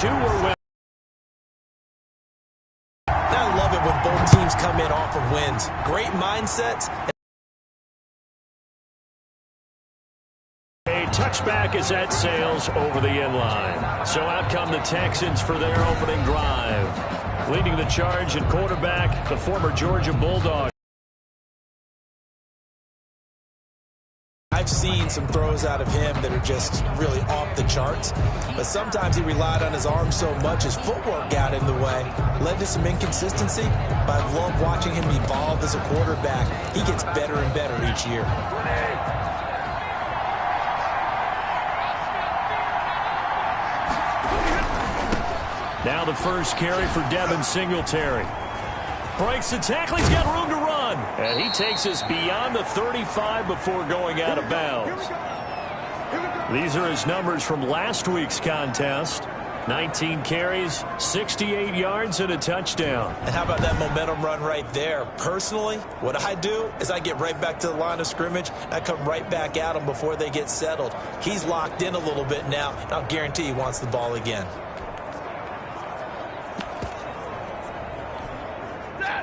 I love it when both teams come in off of wins. Great mindsets. A touchback is at Sales over the end line. So out come the Texans for their opening drive. Leading the charge at quarterback, the former Georgia Bulldog. I've seen some throws out of him that are just really off the charts, but sometimes he relied on his arm so much his footwork got in the way, led to some inconsistency, but I love watching him evolve as a quarterback. He gets better and better each year. Now the first carry for Devin Singletary. Breaks the tackle. He's got room to run. And he takes us beyond the 35 before going out of bounds. These are his numbers from last week's contest. 19 carries, 68 yards, and a touchdown. And how about that momentum run right there? Personally, what I do is I get right back to the line of scrimmage. And I come right back at them before they get settled. He's locked in a little bit now, and I'll guarantee he wants the ball again.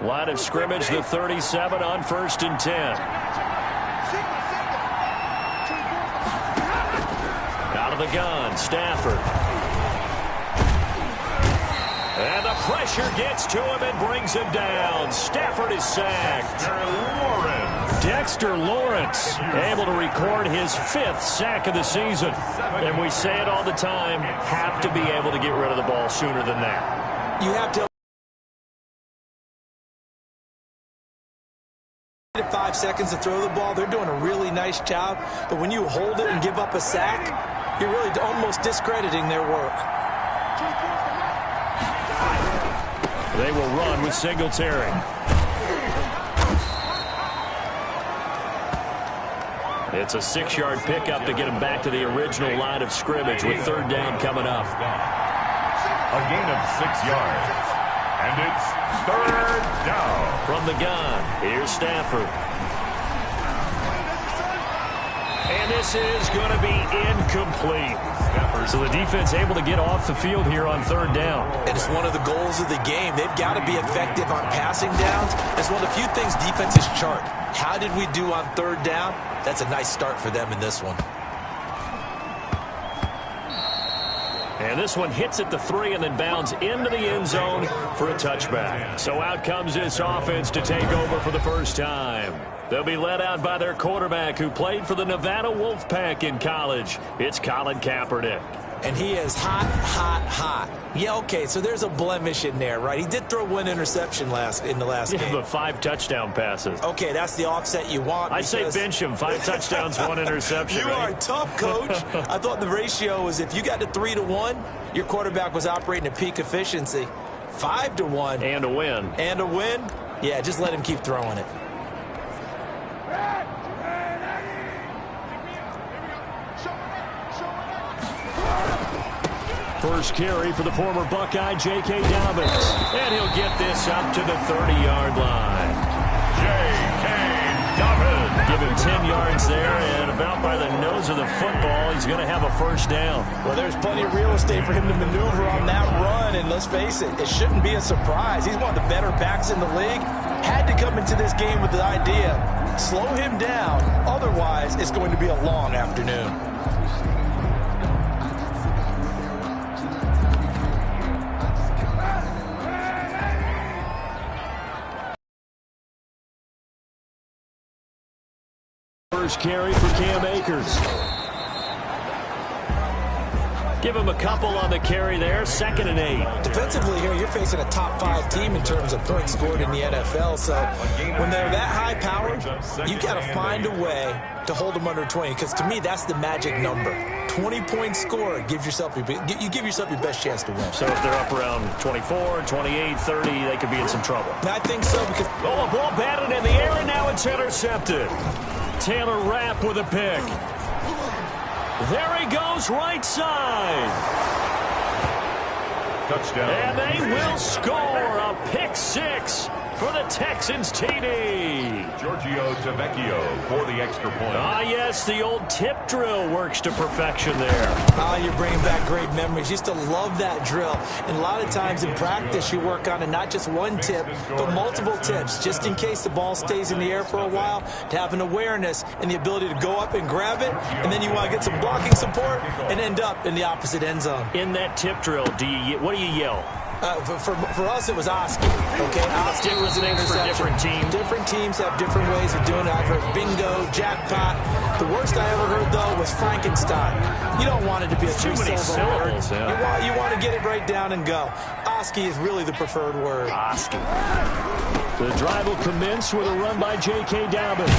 Line of scrimmage, the 37 on 1st and 10. Out of the gun, Stafford. And the pressure gets to him and brings him down. Stafford is sacked. Dexter Lawrence able to record his 5th sack of the season. And we say it all the time, have to be able to get rid of the ball sooner than that. You have to. 5 seconds to throw the ball. They're doing a really nice job. But when you hold it and give up a sack, you're really almost discrediting their work. They will run with Singletary. It's a 6-yard pickup to get him back to the original line of scrimmage with 3rd down coming up. A gain of 6 yards. And it's 3rd down. From the gun, here's Stafford. And this is going to be incomplete. So the defense able to get off the field here on 3rd down. And it's one of the goals of the game. They've got to be effective on passing downs. It's one of the few things defenses chart. How did we do on 3rd down? That's a nice start for them in this one. And this one hits at the 3 and then bounds into the end zone for a touchback. So out comes this offense to take over for the first time. They'll be led out by their quarterback who played for the Nevada Wolfpack in college. It's Colin Kaepernick. And he is hot, hot, hot. Yeah, okay, so there's a blemish in there, right? He did throw 1 interception in the last game. But 5 touchdown passes. Okay, that's the offset you want. I say bench him. 5 touchdowns, 1 interception. You are tough, Coach. I thought the ratio was if you got to 3-1, your quarterback was operating at peak efficiency. 5-1. And a win. And a win? Yeah, just let him keep throwing it. First carry for the former Buckeye, J.K. Dobbins. And he'll get this up to the 30-yard line. J.K. Dobbins. Give him 10 yards there, and about by the nose of the football, he's going to have a first down. Well, there's plenty of real estate for him to maneuver on that run, and let's face it, it shouldn't be a surprise. He's one of the better backs in the league. Had to come into this game with the idea, slow him down, otherwise it's going to be a long afternoon. First carry for Cam Akers. Give him a couple on the carry there. 2nd and 8. Defensively here, you're facing a top 5 team in terms of points scored in the NFL. So when they're that high powered, you got to find a way to hold them under 20. Because to me, that's the magic number. 20-point score gives yourself you give yourself your best chance to win. So if they're up around 24, 28, 30, they could be in some trouble. I think so because a ball batted in the air and now it's intercepted. Taylor Rapp with a pick. There he goes, right side. Touchdown. And they will score a pick 6 for the Texans TD. Giorgio Tavecchio for the extra point. Ah, yes, the old tip drill works to perfection there. Ah, you're bringing back great memories. Used to love that drill. And a lot of times in practice, you work on it, not just one tip, but multiple tips, just in case the ball stays in the air for a while, to have an awareness and the ability to go up and grab it, and then you want to get some blocking support and end up in the opposite end zone. In that tip drill, what do you yell? For us, it was Oski. Okay, Oski was an interception. For different teams. Different teams have different ways of doing it. I've heard bingo, jackpot. The worst I ever heard, though, was Frankenstein. You don't want it to be a three-syllable word. Yeah. You want to get it right down and go. Oski is really the preferred word. Oski. The drive will commence with a run by J.K. Dobbins.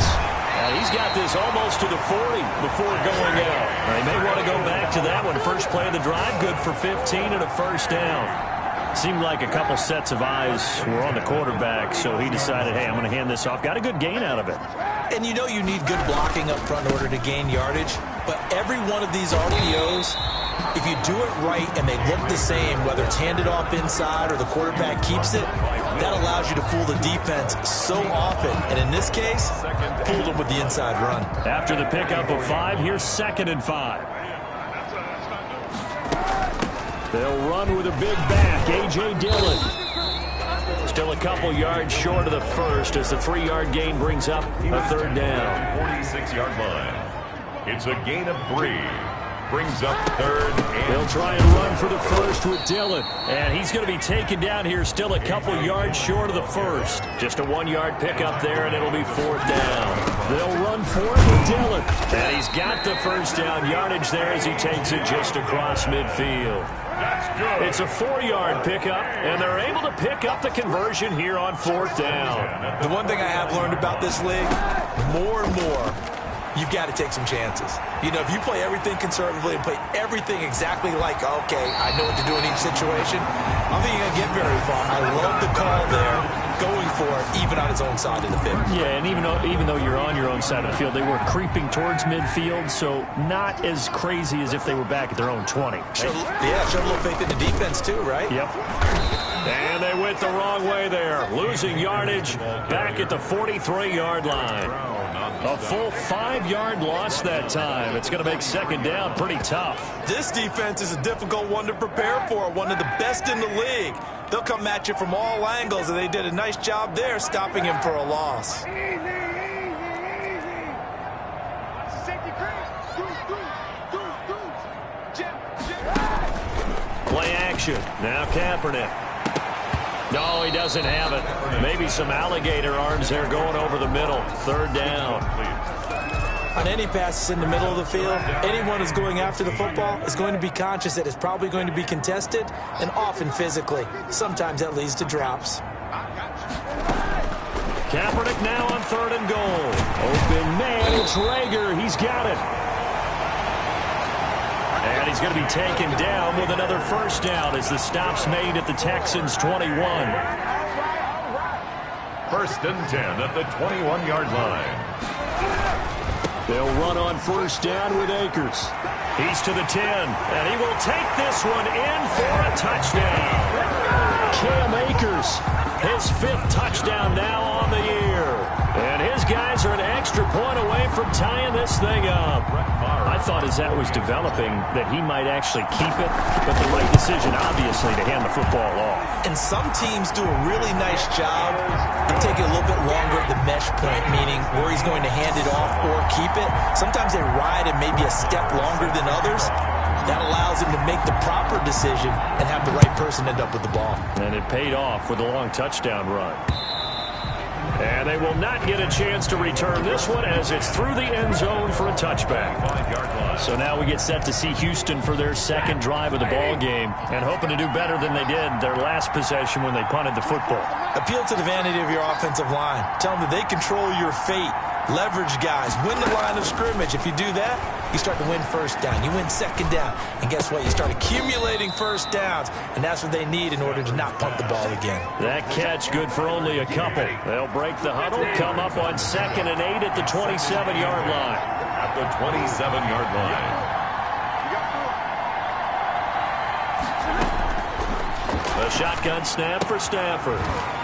He's got this almost to the 40 before going out. He may want to go back to that one. First play of the drive, good for 15 and a first down. Seemed like a couple sets of eyes were on the quarterback, so he decided, hey, I'm going to hand this off. Got a good gain out of it. And you know you need good blocking up front in order to gain yardage, but every one of these RPOs, if you do it right and they look the same, whether it's handed off inside or the quarterback keeps it, that allows you to fool the defense so often. And in this case, fooled them with the inside run. After the pickup of 5, here's 2nd and 5. They'll run with a big back, A.J. Dillon. Still a couple yards short of the first as the 3-yard gain brings up a third down. 46-yard line. It's a gain of 3. Brings up third. They'll try and run for the first with Dillon. And he's going to be taken down here still a couple yards short of the first. Just a 1-yard pickup there, and it'll be 4th down. They'll run for it with Dillon. And he's got the first down yardage there as he takes it just across midfield. It's a 4-yard pickup, and they're able to pick up the conversion here on 4th down. The one thing I have learned about this league, more and more, you've got to take some chances. You know, if you play everything conservatively and play everything exactly like, okay, I know what to do in each situation, I don't think you're going to get very far. I love the call there, going for it, even on his own side of the field. Yeah, and even though you're on your own side of the field, they were creeping towards midfield, so not as crazy as if they were back at their own 20. Show a little faith in the defense too, right? Yep. And they went the wrong way there, losing yardage back at the 43-yard line. A full 5-yard loss that time. It's going to make 2nd down pretty tough. This defense is a difficult one to prepare for, one of the best in the league. They'll come at you from all angles, and they did a nice job there stopping him for a loss. Play action. Now Kaepernick. No, he doesn't have it. Maybe some alligator arms there going over the middle. 3rd down. On any passes in the middle of the field, anyone who's going after the football is going to be conscious that it's probably going to be contested and often physically. Sometimes that leads to drops. Kaepernick now on 3rd and goal. Open man, it's Rager. He's got it. And he's going to be taken down with another first down as the stop's made at the Texans' 21. 1st and 10 at the 21-yard line. They'll run on first down with Akers. He's to the 10, and he will take this one in for a touchdown. Cam Akers, his 5th touchdown now on the year. And his guys are an extra point away from tying this thing up. I thought as that was developing that he might actually keep it, but the right decision, obviously, to hand the football off. And some teams do a really nice job of taking a little bit longer at the mesh point, meaning where he's going to hand it off or keep it. Sometimes they ride it maybe a step longer than others. That allows him to make the proper decision and have the right person end up with the ball. And it paid off with a long touchdown run. And they will not get a chance to return this one as it's through the end zone for a touchback. So now we get set to see Houston for their 2nd drive of the ball game and hoping to do better than they did their last possession when they punted the football. Appeal to the vanity of your offensive line. Tell them that they control your fate. Leverage guys. Win the line of scrimmage. If you do that, you start to win first down. You win 2nd down. And guess what? You start accumulating first downs. And that's what they need in order to not punt the ball again. That catch good for only a couple. They'll break the huddle, come up on 2nd and 8 at the 27-yard line. At the 27-yard line. The The shotgun snap for Stafford.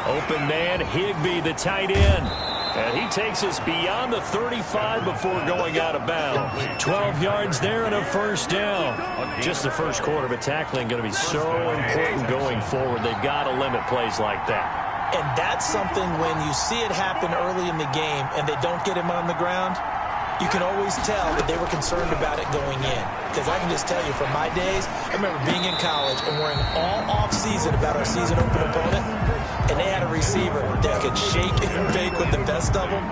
Open man, Higbee, the tight end. And he takes us beyond the 35 before going out of bounds. 12 yards there and a first down. Just the first quarter, but tackling going to be so important going forward. They've got to limit plays like that. And that's something when you see it happen early in the game and they don't get him on the ground, you can always tell that they were concerned about it going in. Because I can just tell you from my days, I remember being in college and worrying all off-season about our season open opponent, and they had a receiver that could shake and bake with the best of them.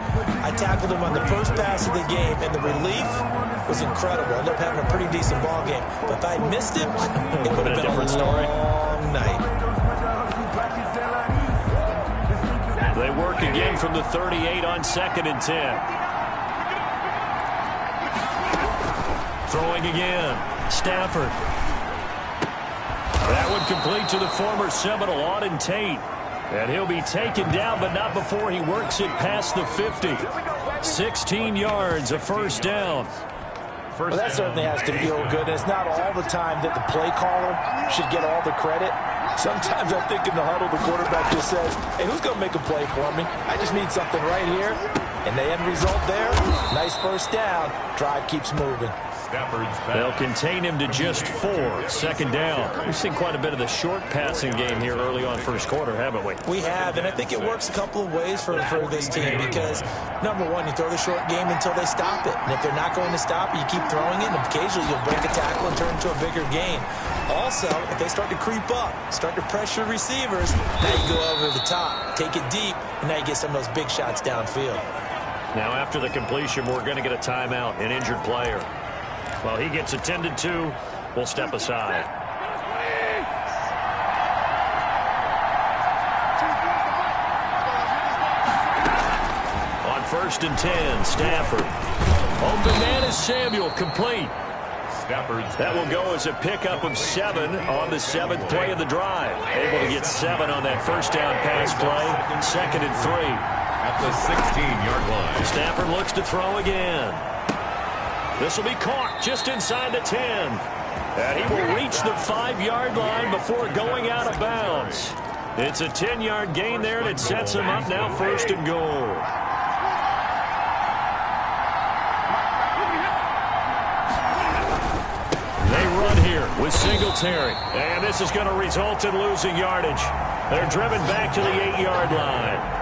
I tackled him on the first pass of the game, and the relief was incredible. I ended up having a pretty decent ball game. But if I had missed him, it would have been a long night. They work again from the 38 on 2nd and 10. Throwing again. Stafford. That one complete to the former Seminole, Auden Tate. And he'll be taken down, but not before he works it past the 50. 16 yards, a first down. Well, that certainly has to feel good. And it's not all the time that the play caller should get all the credit. Sometimes I think in the huddle, the quarterback just says, hey, who's going to make a play for me? I just need something right here. And the end result there, nice first down. Drive keeps moving. They'll contain him to just 4. 2nd down. We've seen quite a bit of the short passing game here early on first quarter, haven't we? We have, and I think it works a couple of ways for this team because, number one, you throw the short game until they stop it. And if they're not going to stop it, you keep throwing it, and occasionally you'll break a tackle and turn it into a bigger gain. Also, if they start to creep up, start to pressure receivers, now you go over the top, take it deep, and now you get some of those big shots downfield. Now, after the completion, we're going to get a timeout, an injured player. Well, he gets attended to. We'll step aside. On 1st and 10, Stafford. Open man is Samuel, complete. That will go as a pickup of 7 on the 7th play of the drive. Able to get 7 on that first down pass play. 2nd and 3. At the 16-yard line. Stafford looks to throw again. This will be caught just inside the 10. And he will reach the 5-yard line before going out of bounds. It's a 10-yard gain there, and it sets him up now 1st and goal. They run here with Singletary. And this is going to result in losing yardage. They're driven back to the 8-yard line.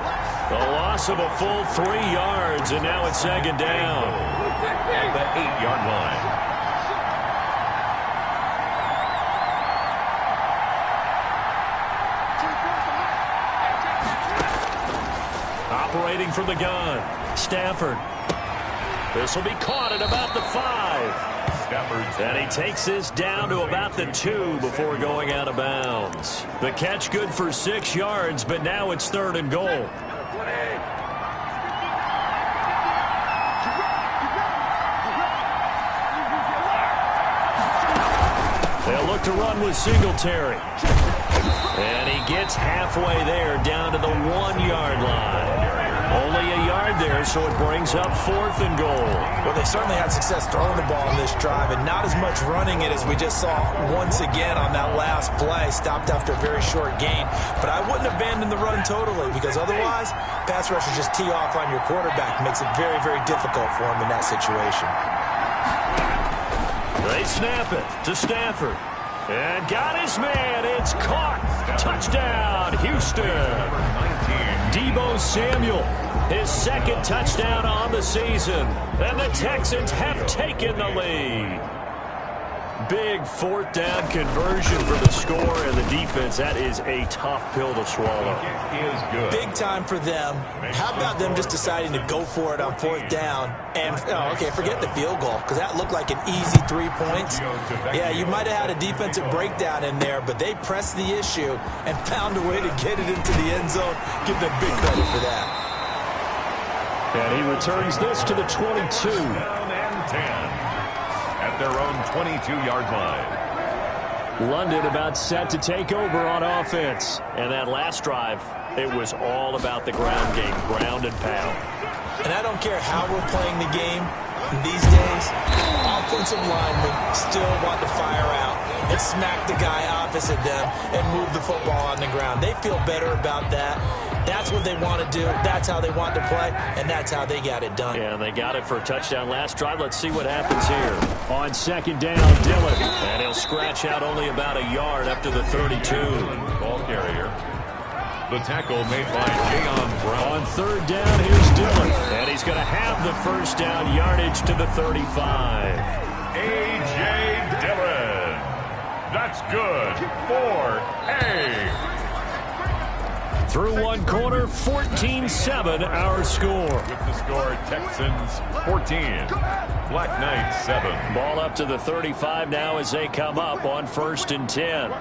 The loss of a full 3 yards, and now it's 2nd down. At the 8-yard line. Operating from the gun, Stafford. This will be caught at about the 5. And he takes this down to about the 2 before going out of bounds. The catch good for 6 yards, but now it's 3rd and goal. They'll look to run with Singletary. And he gets halfway there down to the 1-yard line. Only a yard there, so it brings up 4th and goal. Well, they certainly had success throwing the ball in this drive, and not as much running it as we just saw once again on that last play. Stopped after a very short gain. But I wouldn't abandon the run totally, because otherwise, pass rushers just tee off on your quarterback. Makes it very, very difficult for him in that situation. They snap it to Stafford. And got his man. It's caught. Touchdown, Houston. Deebo Samuel, his 2nd touchdown on the season. And the Texans have taken the lead. Big 4th down conversion for the score, and the defense, that is a tough pill to swallow. It is good. Big time for them. How about them just deciding to go for it on 4th down? And, okay, forget the field goal, because that looked like an easy 3 points. Yeah, you might have had a defensive breakdown in there, but they pressed the issue and found a way to get it into the end zone. Give them big credit for that. And he returns this to the 22. 7 and 10. At their own 22-yard line. London about set to take over on offense. And that last drive, it was all about the ground game, ground and pound. And I don't care how we're playing the game, These days, offensive linemen still want to fire out and smack the guy opposite them and move the football on the ground. They feel better about that. That's what they want to do. That's how they want to play, and that's how they got it done. Yeah, they got it for a touchdown last drive. Let's see what happens here. On second down, Dillon. And he'll scratch out only about a yard up to the 32. Ball carrier. The tackle made by Jayon Brown. On third down, here's Dillon. And he's going to have the first down yardage to the 35. A.J. Dillon. That's good for A. Through one quarter, 14-7 our score. With the score, Texans 14, Black Knights 7. Ball up to the 35 now as they come up on 1st and 10.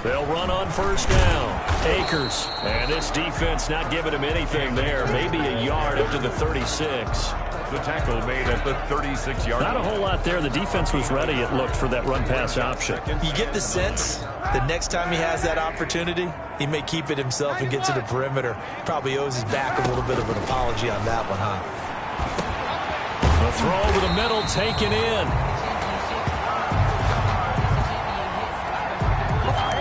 They'll run on first down. Akers. And this defense not giving him anything there. Maybe a yard up to the 36. The tackle made at the 36-yard line. Not a whole lot there. The defense was ready, it looked, for that run-pass option. You get the sense the next time he has that opportunity, he may keep it himself and get to the perimeter. Probably owes his back a little bit of an apology on that one, huh? A throw over the middle taken in.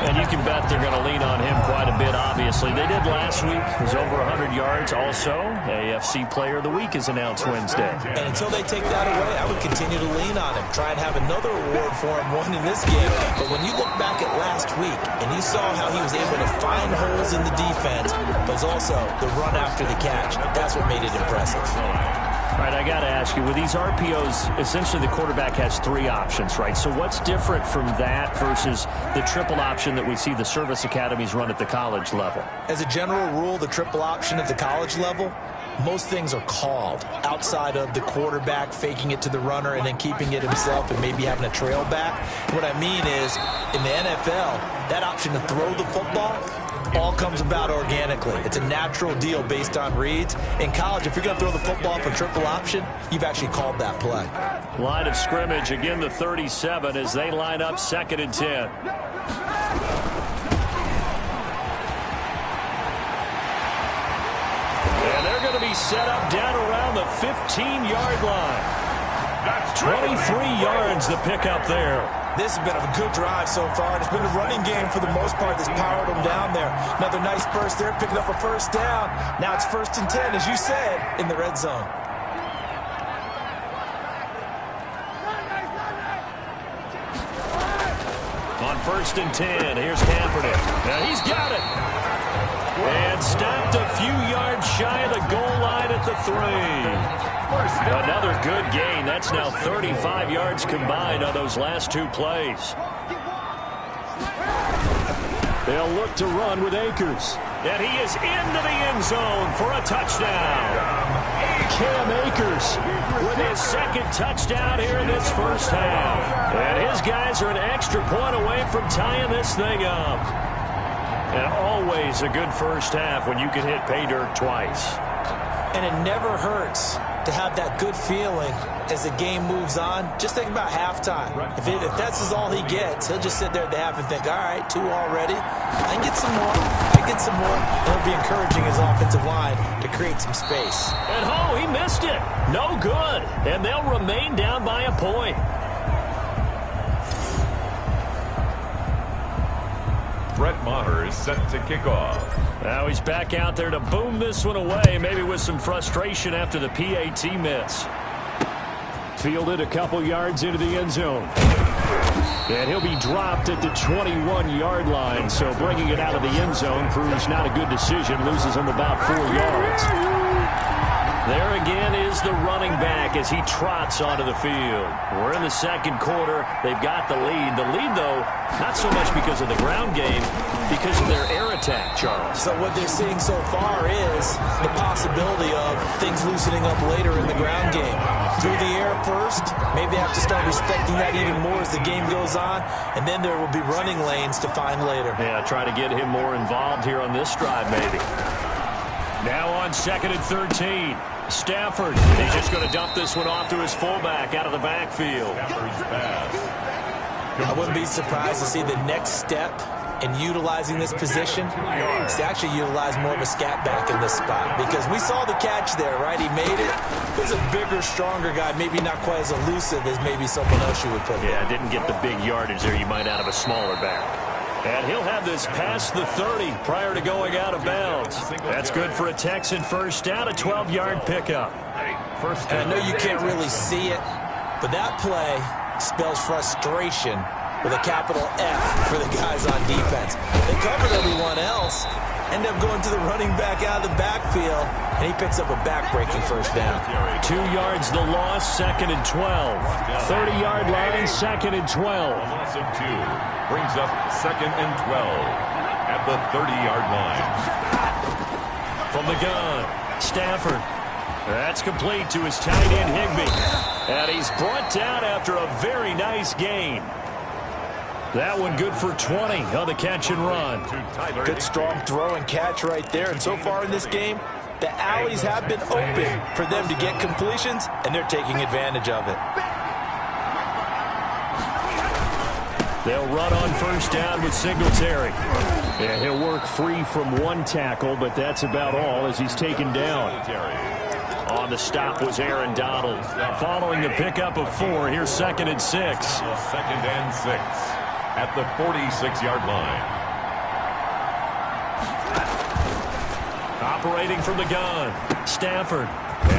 And you can bet they're going to lean on him quite a bit, obviously. They did last week. It was over 100 yards. Also, AFC Player of the Week is announced Wednesday. And until they take that away, I would continue to lean on him. Try and have another award for him, one in this game. But when you look back at last week, and you saw how he was able to find holes in the defense, but also the run after the catch, that's what made it impressive. All right, I got to ask you, with these RPOs, essentially the quarterback has 3 options, right? So what's different from that versus the triple option that we see the service academies run at the college level? As a general rule, the triple option at the college level, most things are called outside of the quarterback faking it to the runner and then keeping it himself and maybe having a trail back. What I mean is, in the NFL, that option to throw the football all comes about organically. It's a natural deal based on reads. In college, if you're going to throw the football for triple option, you've actually called that play. Line of scrimmage, again the 37 as they line up 2nd and 10. And they're going to be set up down around the 15-yard line. That's 23 yards to pick up there. This has been a good drive so far. It's been a running game for the most part that's powered them down there. Another nice burst there, picking up a first down. Now it's 1st and 10, as you said, in the red zone. On 1st and 10, here's Kaepernick. Now he's got it. And stopped a few yards shy of the goal line at the 3. Another good gain. That's now 35 yards combined on those last 2 plays. They'll look to run with Akers. And he is into the end zone for a touchdown. Cam Akers with his 2nd touchdown here in this first half. And his guys are an extra point away from tying this thing up. And always a good first half when you can hit pay dirt twice. And it never hurts to have that good feeling as the game moves on. Just think about halftime. If that's all he gets, he'll just sit there at the half and think, all right, 2 already. I can get some more. I can get some more. And it'll be encouraging his offensive line to create some space. And he missed it. No good. And they'll remain down by a point. Brett Maher is set to kick off. Now he's back out there to boom this one away, maybe with some frustration after the PAT miss. Fielded a couple yards into the end zone. And he'll be dropped at the 21-yard line, so bringing it out of the end zone proves not a good decision, loses him about 4 yards. There again is the running back as he trots onto the field. We're in the 2nd quarter. They've got the lead. The lead, though, not so much because of the ground game, because of their air attack, Charles. So what they're seeing so far is the possibility of things loosening up later in the ground game. Through the air first, maybe they have to start respecting that even more as the game goes on, and then there will be running lanes to find later. Yeah, try to get him more involved here on this drive, maybe. Now on 2nd and 13. Stafford, he's just going to dump this one off to his fullback out of the backfield. I wouldn't be surprised to see the next step and utilizing this position, he's actually utilized more of a scat back in this spot because we saw the catch there, right? He made it. He's a bigger, stronger guy, maybe not quite as elusive as maybe someone else you would put there. Yeah, didn't get the big yardage there you might out of a smaller back. And he'll have this past the 30 prior to going out of bounds. That's good for a Texan first down, a 12-yard pickup. And I know you can't really see it, but that play spells frustration with a capital F for the guys on defense. They covered everyone else, end up going to the running back out of the backfield, and he picks up a back-breaking first down. 2 yards the loss, 2nd and 12. 30-yard line, 2nd and 12. Loss of 2 brings up 2nd and 12 at the 30-yard line. From the gun, Stafford. That's complete to his tight end, Higbee. And he's brought down after a very nice gain. That one good for 20 on the catch and run. Good strong throw and catch right there. And so far in this game, the alleys have been open for them to get completions, and they're taking advantage of it. They'll run on first down with Singletary. Yeah, he'll work free from one tackle, but that's about all as he's taken down. On the stop was Aaron Donald. Following the pickup of 4, here's 2nd and 6. 2nd and 6 at the 46-yard line. Operating from the gun, Stafford.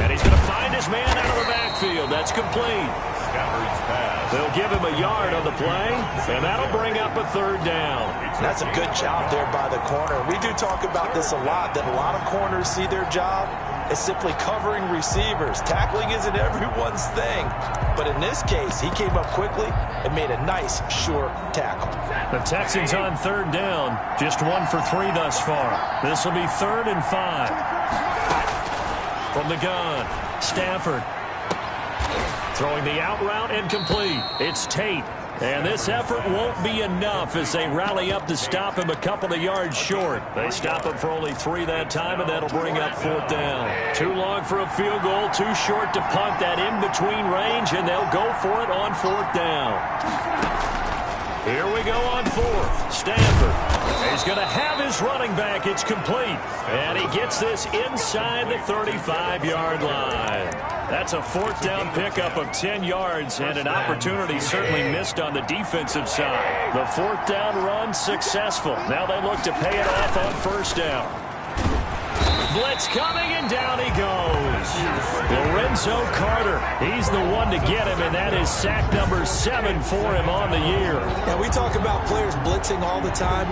And he's going to find his man out of the backfield. That's complete. Stafford's pass. They'll give him a yard on the play, and that'll bring up a 3rd down. That's a good job there by the corner. We do talk about this a lot, that a lot of corners see their job as simply covering receivers. Tackling isn't everyone's thing. But in this case, he came up quickly and made a nice, sure tackle. The Texans on 3rd down, just 1 for 3 thus far. This will be 3rd and 5. From the gun, Stafford. Throwing the out route and complete. It's Tate. And this effort won't be enough as they rally up to stop him a couple of yards short. They stop him for only 3 that time, and that'll bring up 4th down. Too long for a field goal, too short to punt that in-between range, and they'll go for it on 4th down. Here we go on 4th. Stafford. He's going to have his running back. It's complete. And he gets this inside the 35-yard line. That's a 4th down pickup of 10 yards and an opportunity certainly missed on the defensive side. The 4th down run successful. Now they look to pay it off on 1st down. Blitz coming, and down he goes. Lorenzo Carter. He's the one to get him, and that is sack number 7 for him on the year. Now, we talk about players blitzing all the time.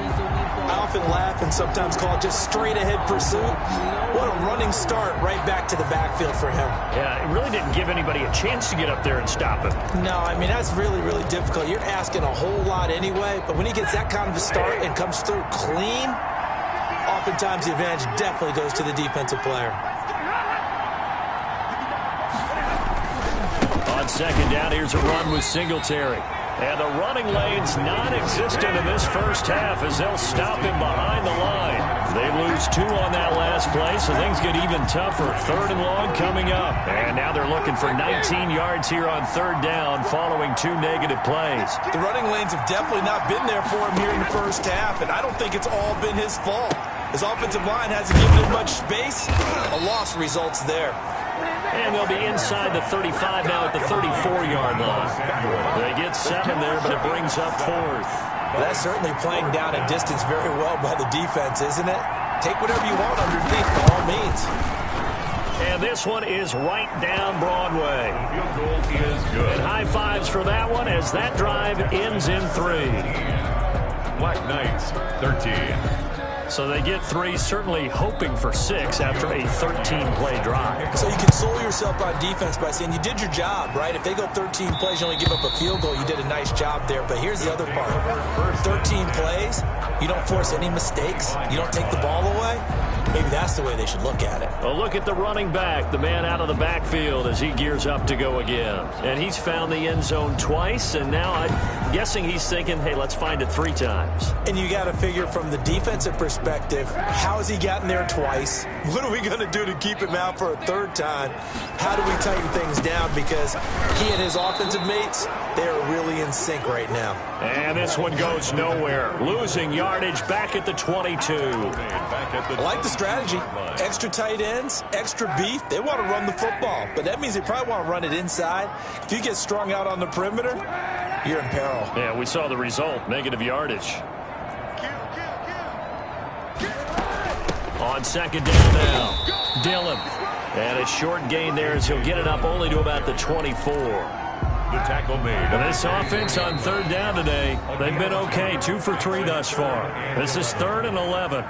I often laugh and sometimes call it just straight-ahead pursuit. What a running start right back to the backfield for him. Yeah, it really didn't give anybody a chance to get up there and stop him. No, I mean, that's really, really difficult. You're asking a whole lot anyway, but when he gets that kind of a start and comes through clean, oftentimes the advantage definitely goes to the defensive player. On 2nd down, here's a run with Singletary. And the running lane's non-existent in this first half as they'll stop him behind the line. They lose 2 on that last play, so things get even tougher. 3rd and long coming up. And now they're looking for 19 yards here on 3rd down following 2 negative plays. The running lanes have definitely not been there for him here in the first half, and I don't think it's all been his fault. His offensive line hasn't given him much space. A loss results there. And they'll be inside the 35 now at the 34-yard line. They get 7 there, but it brings up 4th. Well, that's certainly playing down a distance very well by the defense, isn't it? Take whatever you want underneath, by all means. And this one is right down Broadway. Field goal is good. And high fives for that one as that drive ends in 3. Black Knights, 13. So they get 3, certainly hoping for 6 after a 13-play drive. So you console yourself on defense by saying you did your job, right? If they go 13 plays, you only give up a field goal, you did a nice job there. But here's the other part. 13 plays, you don't force any mistakes, you don't take the ball away. Maybe that's the way they should look at it. Well, look at the running back, the man out of the backfield as he gears up to go again. And he's found the end zone twice, and now I'm guessing he's thinking, hey, let's find it 3 times. And you got to figure from the defensive perspective, perspective, how has he gotten there twice? What are we going to do to keep him out for a third time? How do we tighten things down? Because he and his offensive mates, they are really in sync right now. And this one goes nowhere. Losing yardage back at the 22. I like the strategy. Extra tight ends, extra beef. They want to run the football, but that means they probably want to run it inside. If you get strung out on the perimeter, you're in peril. Yeah, we saw the result. Negative yardage. On second down now, Dillon. And a short gain there as he'll get it up only to about the 24. The tackle made. This offense on third down today, they've been okay. 2 for 3 thus far. This is 3rd and 11.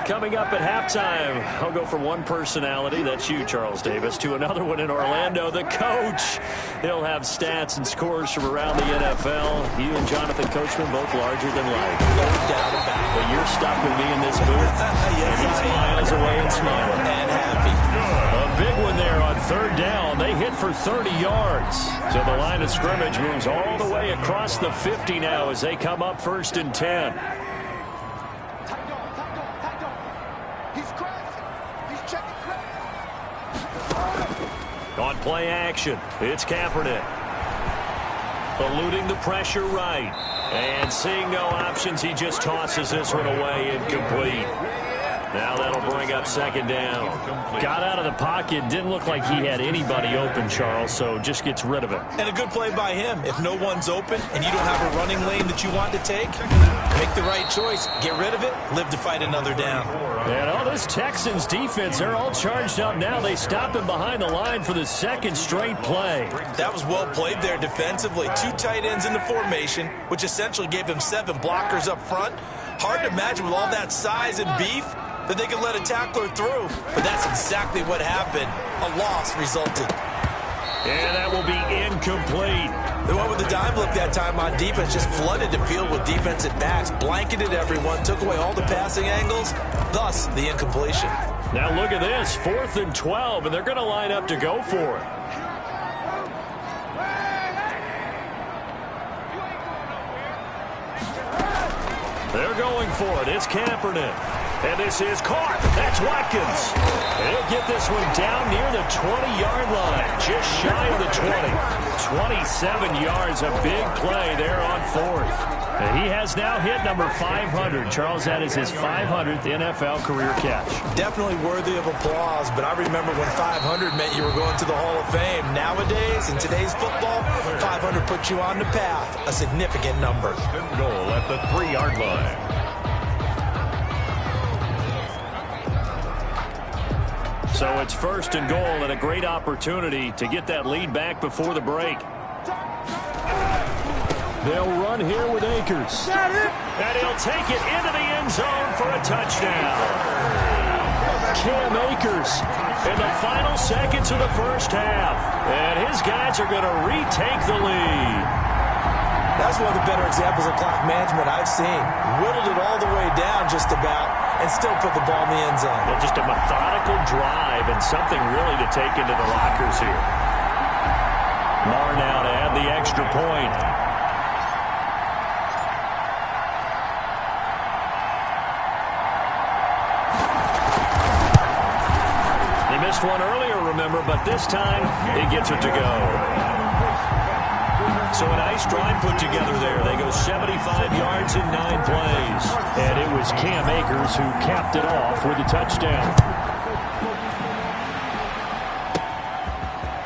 Coming up at halftime, I'll go from one personality, that's you, Charles Davis, to another one in Orlando, the coach. He'll have stats and scores from around the NFL. You and Jonathan Coachman, both larger than life. No doubt about it. But you're stuck with me in this booth, Yes, and he's miles away and smiling. And happy. A big one there on third down. They hit for 30 yards. So the line of scrimmage moves all the way across the 50 now as they come up 1st and 10. On play action, it's Kaepernick. Eluding the pressure right. And seeing no options, he just tosses this one away, incomplete. Now that'll bring up 2nd down. Got out of the pocket, didn't look like he had anybody open, Charles, so just gets rid of it. And a good play by him. If no one's open and you don't have a running lane that you want to take, make the right choice. Get rid of it, live to fight another down. And all this Texans defense, they're all charged up now. They stop him behind the line for the 2nd straight play. That was well played there defensively. 2 tight ends in the formation, which essentially gave him 7 blockers up front. Hard to imagine with all that size and beef that they could let a tackler through. But that's exactly what happened. A loss resulted. And that will be incomplete. They went with the dime look that time on defense, just flooded the field with defensive backs, blanketed everyone, took away all the passing angles, thus the incompletion. Now look at this, 4th and 12, and they're going to line up to go for it. They're going for it. It's Kaepernick. And this is caught. That's Watkins. He'll get this one down near the 20-yard line, just shy of the 20. 27 yards, a big play there on 4th. And he has now hit number 500. Charles, that is his 500th NFL career catch. Definitely worthy of applause, but I remember when 500 meant you were going to the Hall of Fame. Nowadays, in today's football, 500 puts you on the path, a significant number. Goal at the 3-yard line. So it's 1st and goal and a great opportunity to get that lead back before the break. They'll run here with Akers. And he'll take it into the end zone for a touchdown. Cam Akers in the final seconds of the first half. And his guys are going to retake the lead. That's one of the better examples of clock management I've seen. Whittled it all the way down just about and still put the ball in the end zone. Yeah, just a methodical drive and something really to take into the lockers here. Marr now to add the extra point. They missed one earlier, remember, but this time he gets it to go. So a nice drive put together there. They go 75 yards in 9 plays. And it was Cam Akers who capped it off with a touchdown.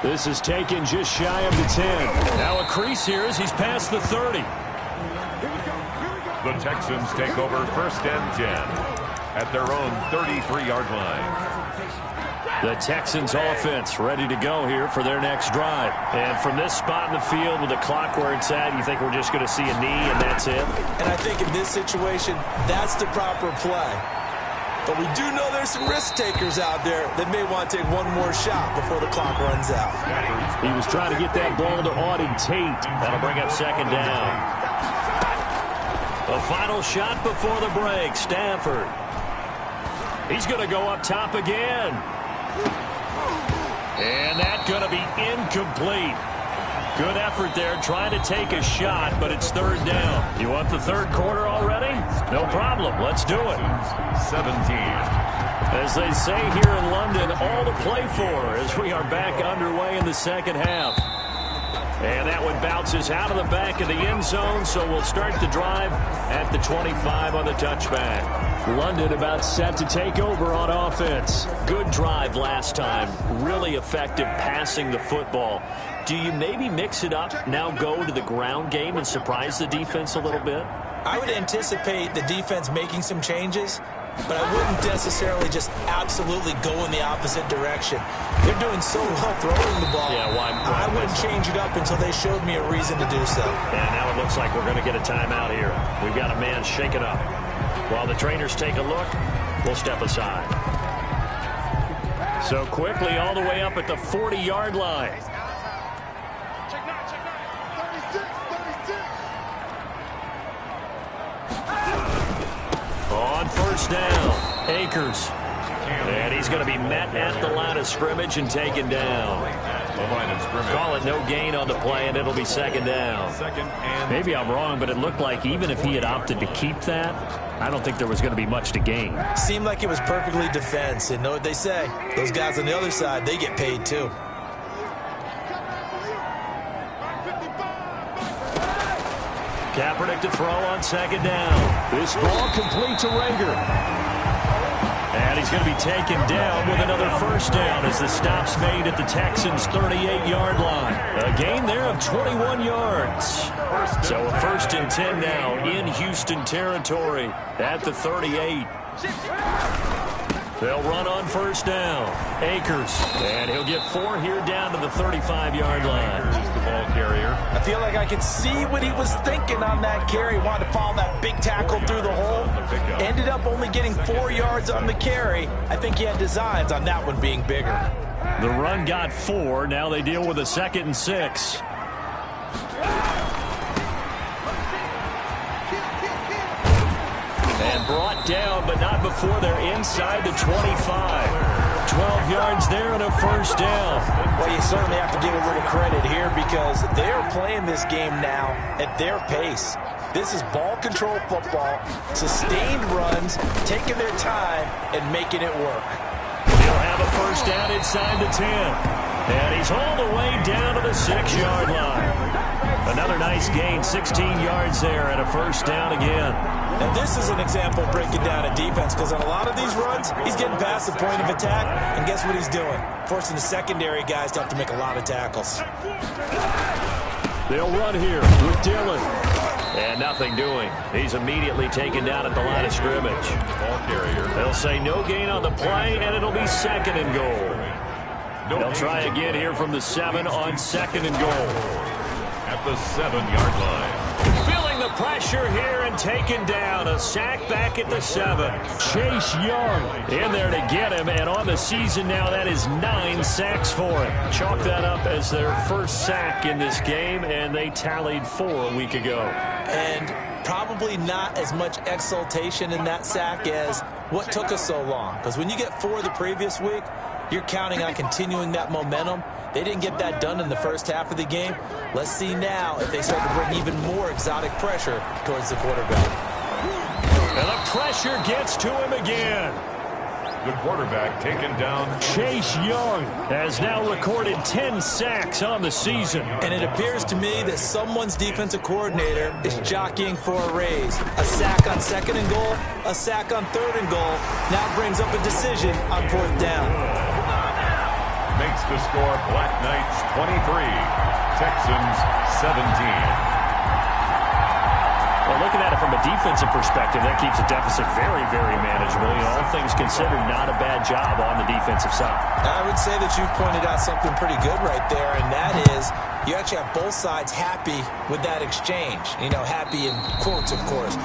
This is taken just shy of the 10. Now a crease here as he's past the 30. The Texans take over 1st and 10 at their own 33-yard line. The Texans offense ready to go here for their next drive. And from this spot in the field with the clock where it's at, you think we're just going to see a knee and that's it? And I think in this situation, that's the proper play. But we do know there's some risk takers out there that may want to take one more shot before the clock runs out. He was trying to get that ball to Auden Tate. That'll bring up 2nd down. The final shot before the break, Stafford. He's going to go up top again. And that's going to be incomplete. Good effort there, trying to take a shot, but it's third down. You want the third quarter already? No problem. Let's do it. 17. As they say here in London, all to play for as we are back underway in the second half. And that one bounces out of the back of the end zone, so we'll start the drive at the 25 on the touchback. London about set to take over on offense. Good drive last time. Really effective passing the football. Do you maybe mix it up, now go to the ground game and surprise the defense a little bit? I would anticipate the defense making some changes, but I wouldn't necessarily just absolutely go in the opposite direction. They're doing so well throwing the ball. Yeah, why I wouldn't change it up until they showed me a reason to do so. And now it looks like we're going to get a timeout here. We've got a man shaken up. While the trainers take a look, we'll step aside. So quickly all the way up at the 40-yard line. On first down, Akers. And he's going to be met at the line of scrimmage and taken down. Call it no gain on the play, and it'll be second down. Maybe I'm wrong, but it looked like even if he had opted to keep that, I don't think there was going to be much to gain. Seemed like it was perfectly defense, and know what they say. Those guys on the other side, they get paid too. Kaepernick to throw on second down. This ball complete to Rager. And he's going to be taken down with another first down as the stop's made at the Texans' 38-yard line. A gain there of 21 yards. So a 1st and 10 now in Houston territory at the 38. They'll run on first down. Akers. And he'll get 4 here down to the 35-yard line. The ball carrier. I feel like I could see what he was thinking on that carry. Wanted to follow that big tackle through the hole. Ended up only getting 4 yards on the carry. I think he had designs on that one being bigger. The run got 4. Now they deal with a 2nd and 6. And brought down, but not before they're inside the 25. 12 yards there and a first down. Well, you certainly have to give a little credit here because they're playing this game now at their pace. This is ball control football, sustained runs, taking their time and making it work. He'll have a first down inside the 10. And he's all the way down to the 6-yard line. Another nice gain, 16 yards there and a first down again. And this is an example of breaking down a defense because on a lot of these runs, he's getting past the point of attack, and guess what he's doing? Forcing the secondary guys to have to make a lot of tackles. They'll run here with Dillon. And nothing doing. He's immediately taken down at the line of scrimmage. Ball carrier. They'll say no gain on the play, and it'll be 2nd and goal. They'll try again here from the 7 on 2nd and goal. At the 7-yard line. Feeling the pressure here and taken down. A sack back at the 7. Chase Young in there to get him. And on the season now, that is 9 sacks for him. Chalk that up as their first sack in this game, and they tallied 4 a week ago. And probably not as much exultation in that sack as what took us so long. Because when you get 4 the previous week, you're counting on continuing that momentum. They didn't get that done in the first half of the game. Let's see now if they start to bring even more exotic pressure towards the quarterback. And the pressure gets to him again. The quarterback taken down. Chase Young has now recorded 10 sacks on the season. And it appears to me that someone's defensive coordinator is jockeying for a raise. A sack on 2nd and goal, a sack on 3rd and goal. Now brings up a decision on 4th down. Makes the score Black Knights 23, Texans 17. Well, looking at it from a defensive perspective, that keeps the deficit very, very manageable. You know, all things considered, not a bad job on the defensive side. I would say that you've pointed out something pretty good right there, and that is you actually have both sides happy with that exchange. You know, happy in quotes, of course.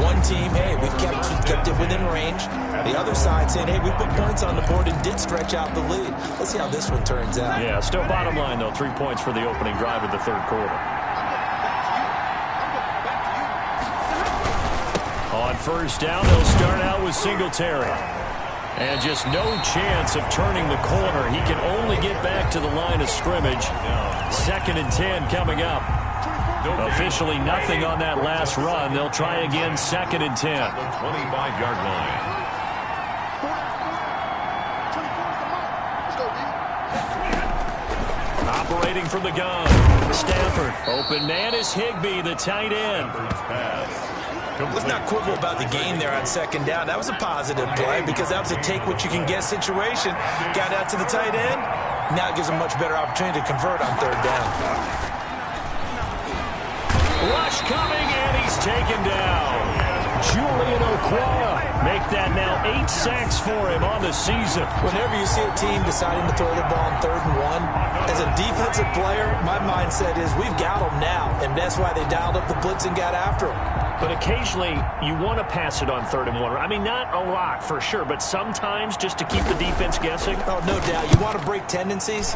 One team, hey, we've kept it within range. The other side saying, hey, we put points on the board and did stretch out the lead. Let's see how this one turns out. Yeah, still bottom line, though, 3 points for the opening drive of the 3rd quarter. On first down, they'll start out with Singletary. And just no chance of turning the corner. He can only get back to the line of scrimmage. 2nd and 10 coming up. Officially nothing on that last run. They'll try again 2nd and 10. The 25-yard line. Operating from the gun. Stafford. Open man is Higbee, the tight end. Let's not quibble about the gain there on 2nd down. That was a positive play because that was a take-what-you-can-get situation. Got out to the tight end. Now it gives him a much better opportunity to convert on 3rd down. Rush coming, and he's taken down. Julian Okwara make that now 8 sacks for him on the season. Whenever you see a team deciding to throw the ball on 3rd and 1, as a defensive player, my mindset is we've got them now, and that's why they dialed up the blitz and got after them. But occasionally, you want to pass it on 3rd and 1. I mean, not a lot for sure, but sometimes just to keep the defense guessing. Oh, no doubt. You want to break tendencies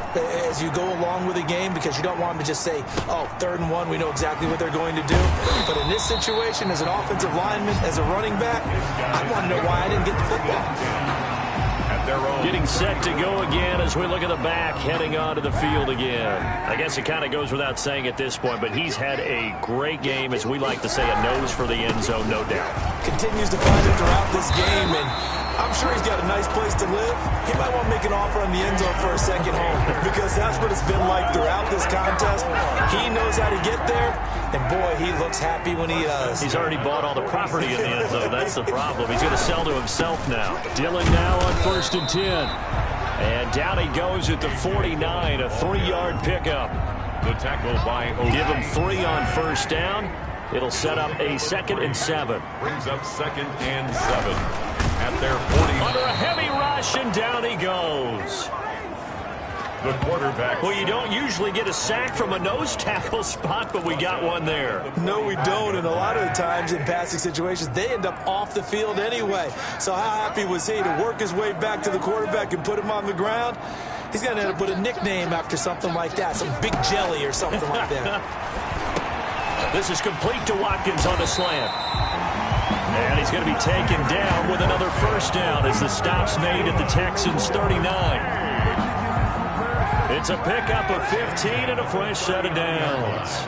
as you go along with the game because you don't want them to just say, oh, 3rd and 1, we know exactly what they're going to do. But in this situation, as an offensive lineman, as a running back, I want to know why I didn't get the football. Getting set to go again as we look at the back heading onto the field again. I guess it kind of goes without saying at this point, but he's had a great game, as we like to say, a nose for the end zone, no doubt. Continues to find it throughout this game, and I'm sure he's got a nice place to live. He might want to make an offer on the end zone for a second home because that's what it's been like throughout this contest. He knows how to get there, and boy, he looks happy when he does. He's already bought all the property in the end zone. That's the problem. He's going to sell to himself now. Dillon now on 1st and 10. And down he goes at the 49, a 3-yard pickup. The tackle by O'Shea. Give him 3 on 1st down. It'll set up a 2nd and 7. Brings up 2nd and 7 at their 40. Under a heavy rush, and down he goes. The quarterback. Well, you don't usually get a sack from a nose tackle spot, but we got one there. No, we don't, and a lot of the times in passing situations, they end up off the field anyway. So how happy was he to work his way back to the quarterback and put him on the ground? He's going to end up with a nickname after something like that, some Big Jelly or something like that. This is complete to Watkins on the slant. And he's going to be taken down with another 1st down as the stop's made at the Texans' 39. It's a pickup of 15 and a fresh set of downs.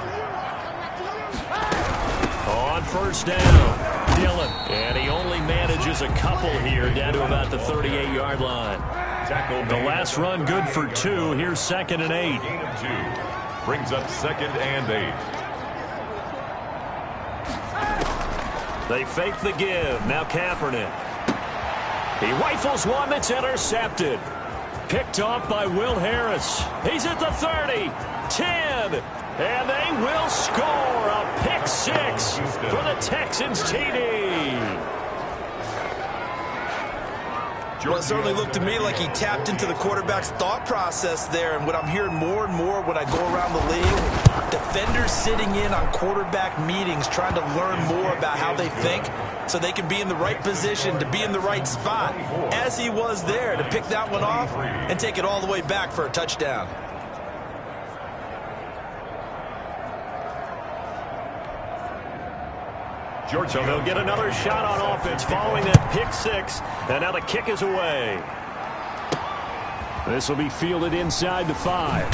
On 1st down, Dillon. And he only manages a couple here down to about the 38-yard line. The last run good for 2. Here's 2nd and 8. Gain of 2. Brings up 2nd and 8. They fake the give. Now Kaepernick. He rifles one that's intercepted. Picked off by Will Harris. He's at the 30, 10, and they will score a pick 6 for the Texans TD. Well, it certainly looked to me like he tapped into the quarterback's thought process there, and what I'm hearing more and more when I go around the league, defenders sitting in on quarterback meetings trying to learn more about how they think so they can be in the right position to be in the right spot, as he was there to pick that one off and take it all the way back for a touchdown. So they'll get another shot on offense following that pick 6, and now the kick is away. This will be fielded inside the 5.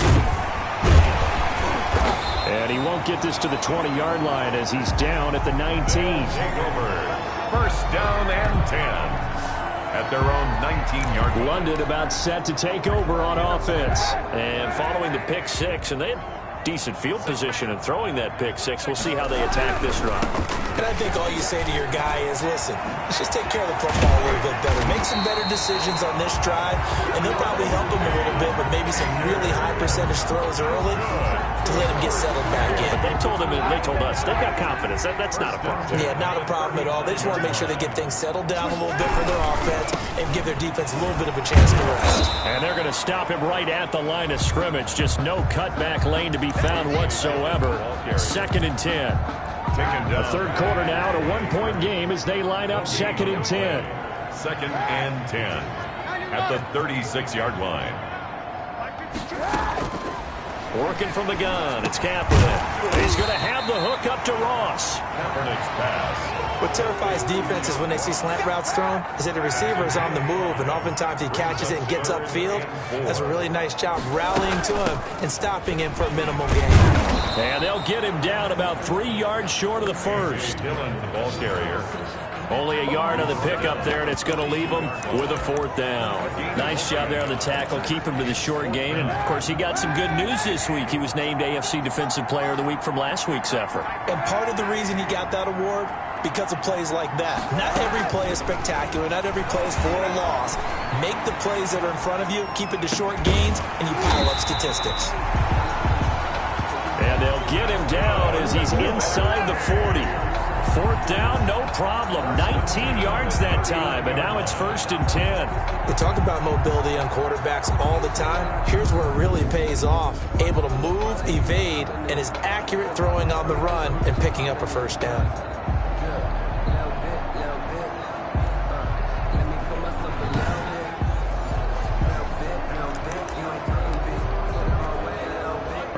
And he won't get this to the 20-yard line as he's down at the 19. Takeover. 1st down and 10 at their own 19-yard line. London about set to take over on offense. And following the pick 6, and they had decent field position and throwing that pick 6. We'll see how they attack this run. And I think all you say to your guy is, listen, let's just take care of the football a little bit better. Make some better decisions on this drive, and they'll probably help him a little bit with maybe some really high percentage throws early to let him get settled back in. But they told us, they've got confidence. That's not a problem. Yeah, not a problem at all. They just want to make sure they get things settled down a little bit for their offense and give their defense a little bit of a chance to rest. And they're going to stop him right at the line of scrimmage. Just no cutback lane to be found whatsoever. 2nd and 10. The 3rd quarter now, a 1-point game as they line up 2nd and 10. 2nd and 10 at the 36-yard line. Working from the gun, it's Kaepernick. He's going to have the hook up to Ross. Kaepernick's pass. What terrifies defenses when they see slant routes thrown is that the receiver is on the move, and oftentimes he catches it and gets upfield. Does a really nice job rallying to him and stopping him for a minimal gain. And they'll get him down about 3 yards short of the first. Dillon, the ball carrier. Only a yard on the pickup there, and it's going to leave him with a 4th down. Nice job there on the tackle, keep him to the short gain. And, of course, he got some good news this week. He was named AFC Defensive Player of the Week from last week's effort. And part of the reason he got that award, because of plays like that. Not every play is spectacular. Not every play is for a loss. Make the plays that are in front of you, keep it to short gains, and you pile up statistics. And they'll get him down as he's inside the 40. 4th down, no problem. 19 yards that time, and now it's 1st and 10. They talk about mobility on quarterbacks all the time. Here's where it really pays off. Able to move, evade, and is accurate throwing on the run and picking up a 1st down.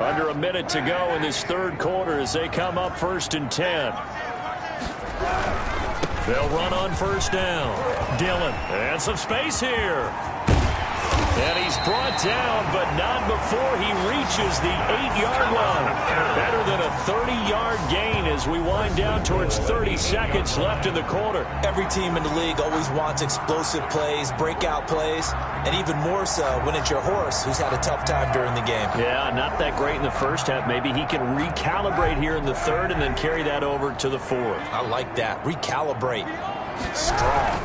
Under a minute to go in this 3rd quarter as they come up 1st and 10. They'll run on 1st down. Dillon, and some space here. And he's brought down, but not before he reaches the 8-yard line. Better than a 30-yard gain as we wind down towards 30 seconds left in the quarter. Every team in the league always wants explosive plays, breakout plays, and even more so when it's your horse who's had a tough time during the game. Yeah, not that great in the first half. Maybe he can recalibrate here in the 3rd and then carry that over to the 4th. I like that. Recalibrate. Strong.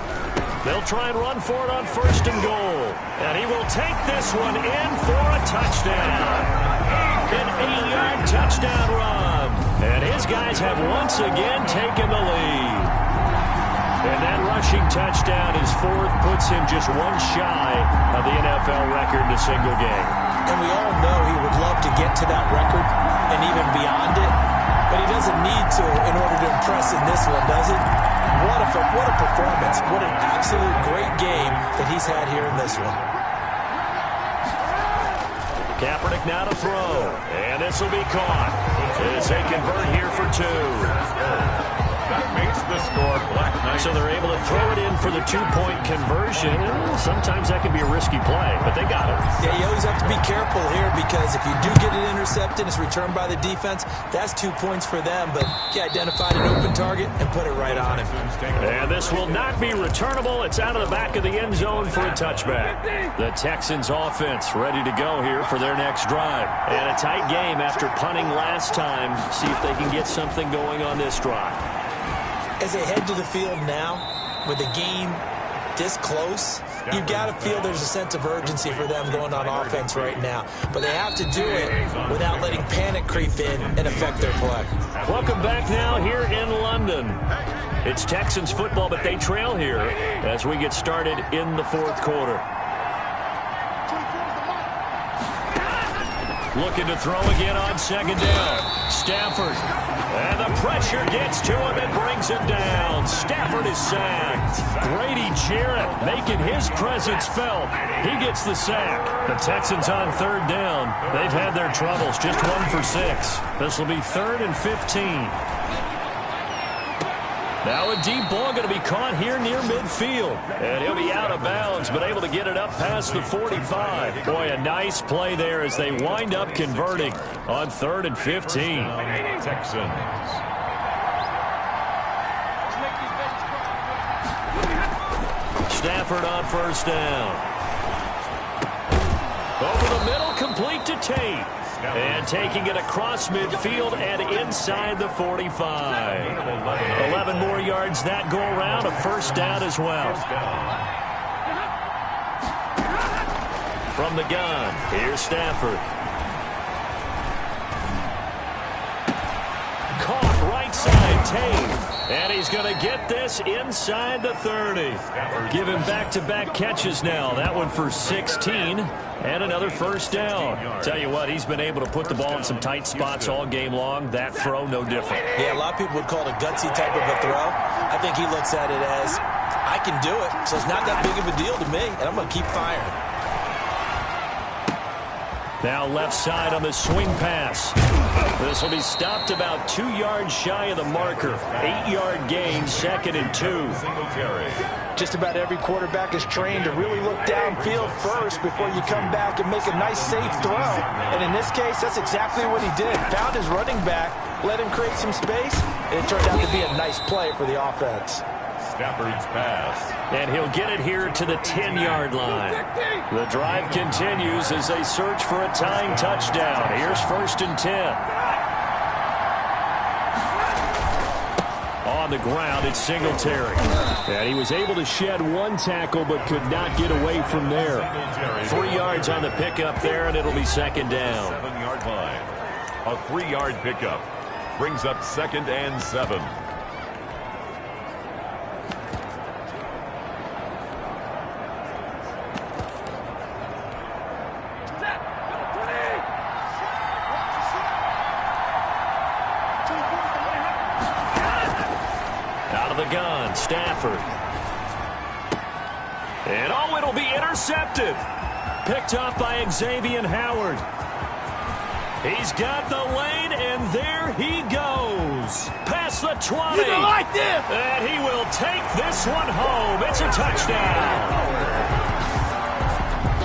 They'll try and run for it on 1st and goal. And he will take this one in for a touchdown. An 8-yard touchdown run. And his guys have once again taken the lead. And that rushing touchdown, his 4th, puts him just one shy of the NFL record in a single game. And we all know he would love to get to that record and even beyond it. But he doesn't need to in order to impress in this one, does it? What a performance. What an absolute great game that he's had here in this one. Kaepernick now to throw. And this will be caught as they convert here for 2. That makes the score Black Knight. So they're able to throw it in for the 2-point conversion. Sometimes that can be a risky play, but they got it. Yeah, you always have to be careful here because if you do get it intercepted, it's returned by the defense, that's 2 points for them. But you identified an open target and put it right on him. And this will not be returnable. It's out of the back of the end zone for a touchback. The Texans offense ready to go here for their next drive. And a tight game after punting last time. See if they can get something going on this drive. As they head to the field now, with the game this close, you've got to feel there's a sense of urgency for them going on offense right now. But they have to do it without letting panic creep in and affect their play. Welcome back now here in London. It's Texans football, but they trail here as we get started in the 4th quarter. Looking to throw again on 2nd down. Stafford. And the pressure gets to him and brings him down. Stafford is sacked. Grady Jarrett making his presence felt. He gets the sack. The Texans on 3rd down. They've had their troubles. Just 1 for 6. This will be 3rd and 15. Now a deep ball going to be caught here near midfield. And he'll be out of bounds, but able to get it up past the 45. Boy, a nice play there as they wind up converting on 3rd and 15. Texans. Stafford on 1st down. Over the middle, complete to Tate. And taking it across midfield and inside the 45. 11 more yards that go around, a 1st down as well. From the gun, here's Stafford. Caught right side, Tate. And he's going to get this inside the 30. Giving back-to-back catches now. That one for 16 and another 1st down. Tell you what, he's been able to put the ball in some tight spots all game long. That throw, no different. Yeah, a lot of people would call it a gutsy type of a throw. I think he looks at it as, I can do it, so it's not that big of a deal to me, and I'm going to keep firing. Now left side on the swing pass. This will be stopped about 2 yards shy of the marker. 8-yard gain, 2nd and 2. Just about every quarterback is trained to really look downfield first before you come back and make a nice, safe throw. And in this case, that's exactly what he did. Found his running back, let him create some space, and it turned out to be a nice play for the offense. Stafford's pass. And he'll get it here to the 10-yard line. The drive continues as they search for a tying touchdown. Here's 1st and 10. On the ground, it's Singletary. And he was able to shed 1 tackle but could not get away from there. 3 yards on the pickup there, and it'll be 2nd down. 7-yard line. A 3-yard pickup brings up 2nd and 7. Gun, Stafford. And it'll be intercepted. Picked up by Xavier Howard. He's got the lane, and there he goes. Past the 20. You don't like this. And he will take this one home. It's a touchdown.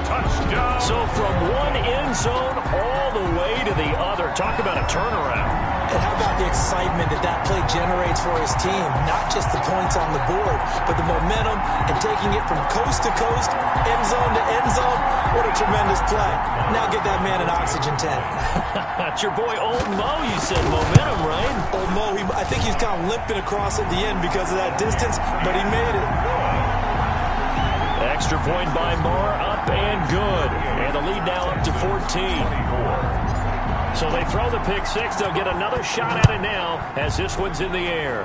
Touchdown. So from one end zone all the way to the other. Talk about a turnaround. And how about the excitement that play generates for his team? Not just the points on the board, but the momentum and taking it from coast to coast, end zone to end zone. What a tremendous play. Now get that man an oxygen tent. That's your boy Old Mo, you said. Momentum, right? Old Mo, I think he's kind of limping across at the end because of that distance, but he made it. Extra point by Moore, up and good. And the lead now up to 14. So they throw the pick six. They'll get another shot at it now as this one's in the air.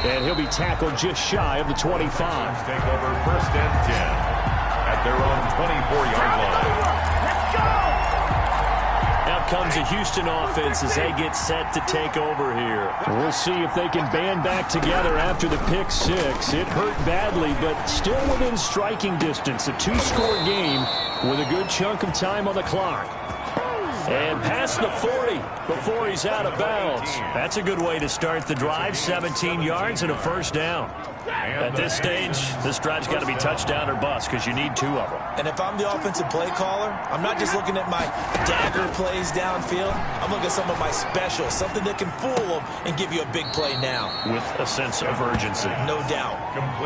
And he'll be tackled just shy of the 25. Take over 1st and 10 at their own 24-yard line. Let's go! Out comes the Houston offense as they get set to take over here. We'll see if they can band back together after the pick six. It hurt badly, but still within striking distance. A 2-score game with a good chunk of time on the clock. And past the 40 before he's out of bounds. That's a good way to start the drive. 17 yards and a 1st down. At this stage, this drive's got to be touchdown or bust because you need 2 of them. And if I'm the offensive play caller, I'm not just looking at my dagger plays downfield. I'm looking at some of my specials, something that can fool them and give you a big play now. With a sense of urgency. No doubt.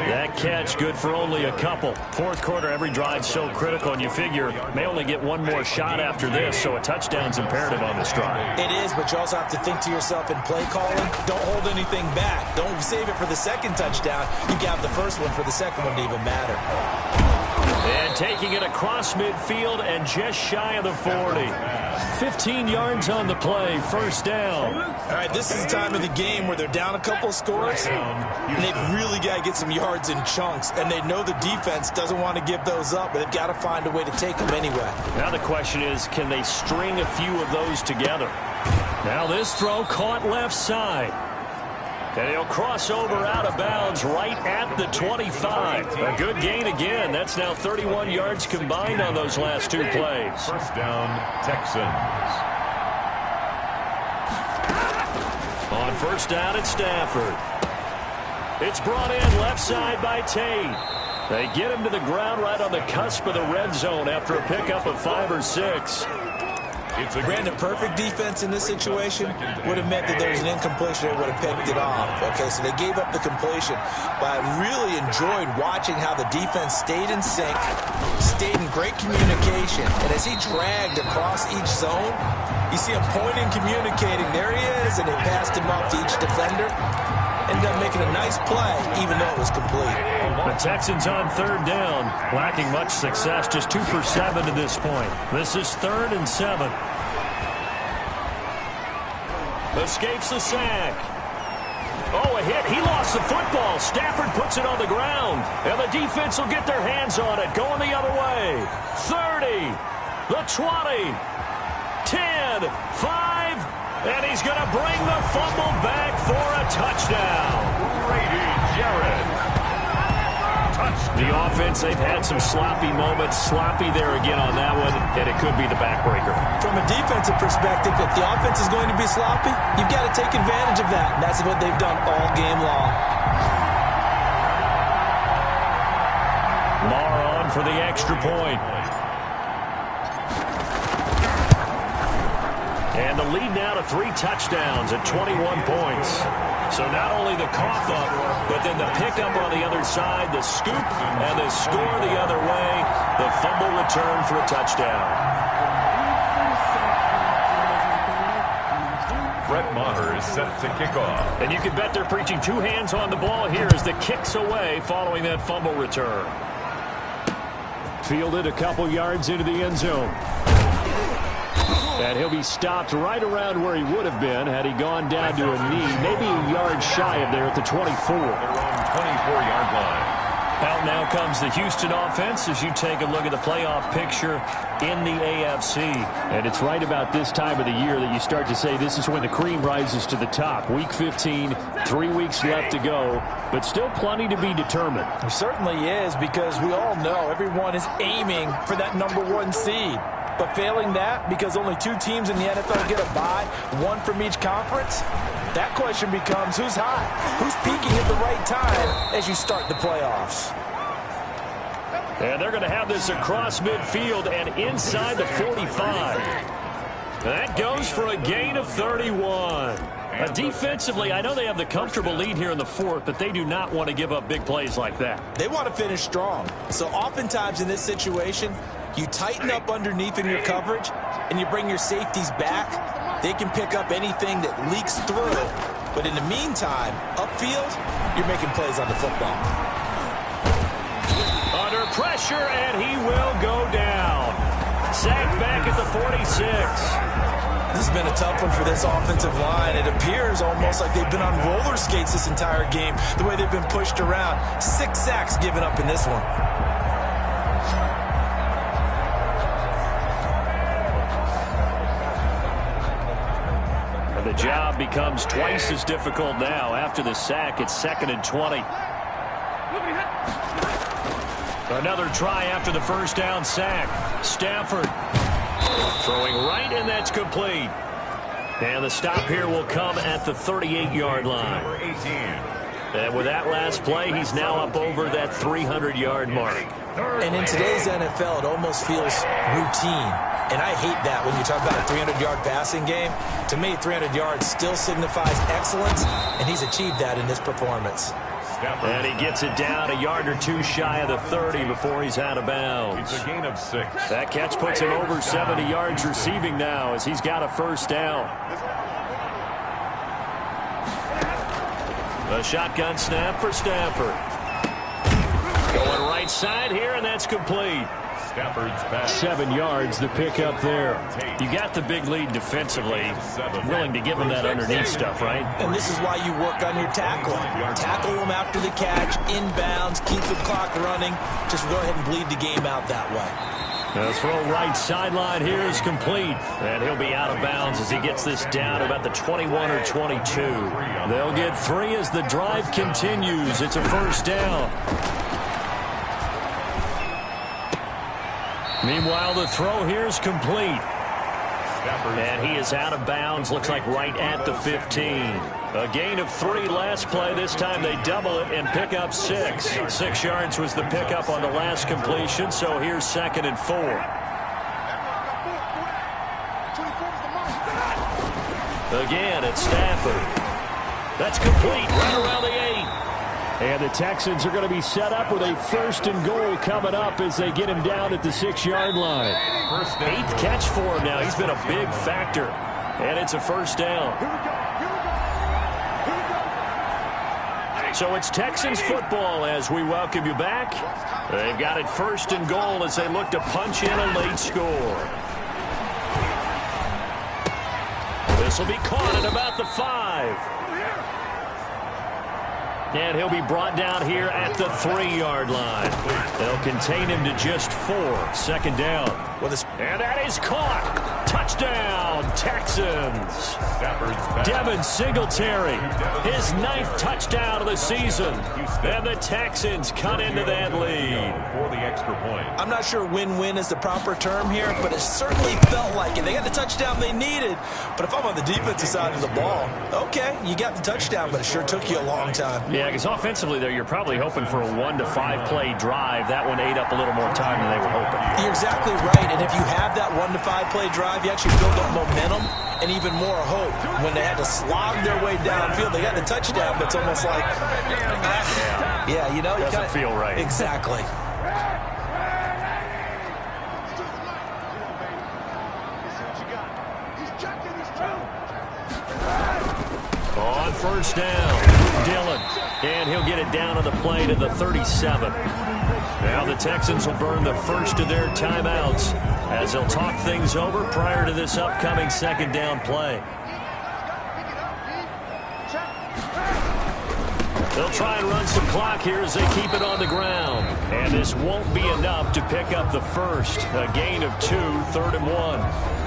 That catch good for only a couple. 4th quarter, every drive's so critical, and you figure may only get 1 more shot after this, so a touchdown's imperative on this drive. It is, but you also have to think to yourself in play calling, don't hold anything back. Don't save it for the 2nd touchdown. You can have the 1st one for the 2nd one to even matter. And taking it across midfield and just shy of the 40. 15 yards on the play, 1st down. All right, this is the time of the game where they're down a couple scores, and they've really got to get some yards in chunks, and they know the defense doesn't want to give those up, but they've got to find a way to take them anyway. Now the question is, can they string a few of those together? Now this throw caught left side. And he'll cross over out of bounds right at the 25. A good gain again. That's now 31 yards combined on those last 2 plays. 1st down, Texans. On 1st down, it's Stafford. It's brought in left side by Tate. They get him to the ground right on the cusp of the red zone after a pickup of 5 or 6. Brandon, perfect defense in this situation would have meant that there was an incompletion. They would have picked it off. Okay, so they gave up the completion. But I really enjoyed watching how the defense stayed in sync, stayed in great communication. And as he dragged across each zone, you see him pointing, communicating. There he is, and they passed him off to each defender. Ended up making a nice play, even though it was complete. The Texans on 3rd down, lacking much success, just 2 for 7 to this point. This is 3rd and 7. Escapes the sack. Oh, a hit. He lost the football. Stafford puts it on the ground. And the defense will get their hands on it, going the other way. 30, the 20, 10, 5, and he's going to bring the fumble back for a touchdown. Grady Jarrett. Touchdown. The offense, they've had some sloppy moments. Sloppy there again on that one, and it could be the backbreaker. From a defensive perspective, if the offense is going to be sloppy, you've got to take advantage of that. And that's what they've done all game long. Marr on for the extra point. And the lead now to 3 touchdowns at 21 points. So not only the cough up, but then the pickup on the other side, the scoop, and the score the other way, the fumble return for a touchdown. Brett Maher is set to kick off. And you can bet they're preaching 2 hands on the ball here as the kick's away following that fumble return. Fielded a couple yards into the end zone. And he'll be stopped right around where he would have been had he gone down to a knee, maybe a yard shy of there at the 24. Their own 24-yard line. Out now comes the Houston offense as you take a look at the playoff picture in the AFC. And it's right about this time of the year that you start to say this is when the cream rises to the top. Week 15, 3 weeks left to go, but still plenty to be determined. It certainly is, because we all know everyone is aiming for that #1 seed. But failing that, because only 2 teams in the NFL get a bye, 1 from each conference, that question becomes who's hot? Who's peaking at the right time as you start the playoffs? And they're going to have this across midfield and inside the 45. That goes for a gain of 31. Defensively, I know they have the comfortable lead here in the 4th, but they do not want to give up big plays like that. They want to finish strong. So oftentimes in this situation, you tighten up underneath in your coverage, and you bring your safeties back. They can pick up anything that leaks through. But in the meantime, upfield, you're making plays on the football. Under pressure, and he will go down. Sacked back at the 46. This has been a tough one for this offensive line. It appears almost like they've been on roller skates this entire game, the way they've been pushed around. 6 sacks given up in this one. The job becomes twice as difficult now. After the sack, it's 2nd and 20. Another try after the first down sack. Stafford throwing right, and that's complete. And the stop here will come at the 38-yard line. Number 18. And with that last play, he's now up over that 300-yard mark. And in today's NFL, it almost feels routine. And I hate that when you talk about a 300-yard passing game. To me, 300 yards still signifies excellence, and he's achieved that in this performance. And he gets it down a yard or 2 shy of the 30 before he's out of bounds. It's a gain of 6. That catch puts him over 70 yards receiving now as he's got a first down. A shotgun snap for Stafford. Going right side here, and that's complete. Stafford's back. 7 yards, the pickup there. You got the big lead defensively. Willing to give him that underneath stuff, right? And this is why you work on your tackling. Tackle them after the catch, inbounds, keep the clock running. Just go ahead and bleed the game out that way. The throw right sideline here is complete. And he'll be out of bounds as he gets this down to about the 21 or 22. They'll get 3 as the drive continues. It's a first down. Meanwhile, the throw here is complete. And he is out of bounds, looks like right at the 15. A gain of 3 last play. This time they double it and pick up 6. 6 yards was the pickup on the last completion, so here's 2nd and 4. Again, it's Stafford. That's complete, right around the 8. And the Texans are going to be set up with a 1st and goal coming up as they get him down at the 6-yard line. 8th catch for him now. He's been a big factor. And it's a first down. So it's Texans football as we welcome you back. They've got it 1st and goal as they look to punch in a late score. This will be caught at about the 5. And he'll be brought down here at the 3-yard line. They'll contain him to just 4. 2nd down. And that is caught. Touchdown. touchdown, Texans. Devin Singletary, his 9th touchdown of the season. And the Texans cut into that lead. For the extra point. I'm not sure win-win is the proper term here, but it certainly felt like it. They got the touchdown they needed, but if I'm on the defensive side of the ball, okay, you got the touchdown, but it sure took you a long time. Yeah, because offensively there, you're probably hoping for a 1 to 5 play drive. That one ate up a little more time than they were hoping. You're exactly right, and if you have that 1 to 5 play drive, you actually build up momentum and even more hope. When they had to slog their way downfield, they got the touchdown, but it's almost like, yeah, you know, doesn't feel right. Exactly. On first down, Dillon, and he'll get it down on the play to the 37. Now the Texans will burn the first of their timeouts as they'll talk things over prior to this upcoming second down play. They'll try and run some clock here as they keep it on the ground. And this won't be enough to pick up the first. A gain of 2, 3rd and 1.